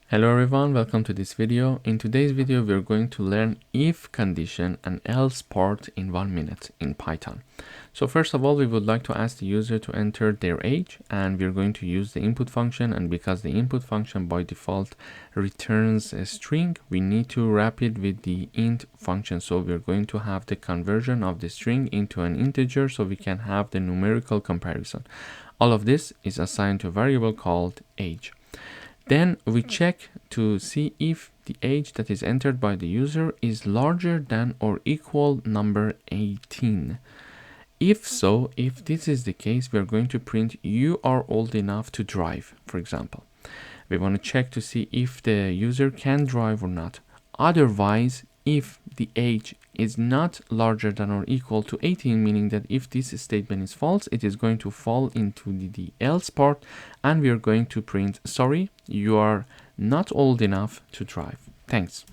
Hello everyone, welcome to this video. In today's video, we're going to learn if condition and else part in 1 minute in Python. So first of all, we would like to ask the user to enter their age, and we're going to use the input function. And because the input function by default returns a string, we need to wrap it with the int function. So we're going to have the conversion of the string into an integer so we can have the numerical comparison. All of this is assigned to a variable called age. Then we check to see if the age that is entered by the user is larger than or equal number 18. If so, if this is the case, we are going to print you are old enough to drive, for example. We want to check to see if the user can drive or not. Otherwise, if the age is not larger than or equal to 18, meaning that if this statement is false, it is going to fall into the else part, and we are going to print, sorry, you are not old enough to drive. Thanks.